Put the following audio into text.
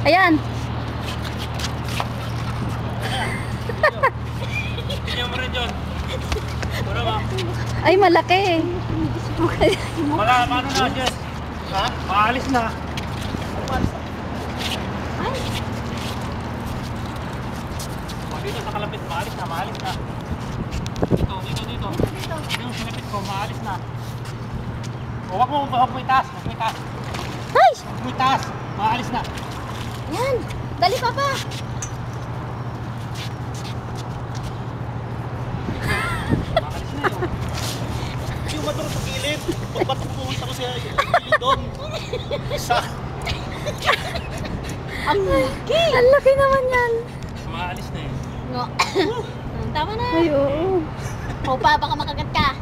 Ayan. Tingnan mo rin dyan. Wala ba? Ay, malaki. Paano na, Jess? Ha? Maalis na. Ay. Dito sa kalapit, maalis na, maalis na. Dito. Dito sa lapit ko, maalis na. O, wag mo itaas, wag mo itaas. Ay! Wag mo itaas, maalis na. Yan. Dali, Papa. Maalis na yun. Hindi mo matulog sa gilid. Pagbatok pumunta ko sa gilid doon. Isa. Ang laki. Ang laki naman yan. Maalis na yun. No. Tama na. Ay, oo. O pa, baka makagat ka.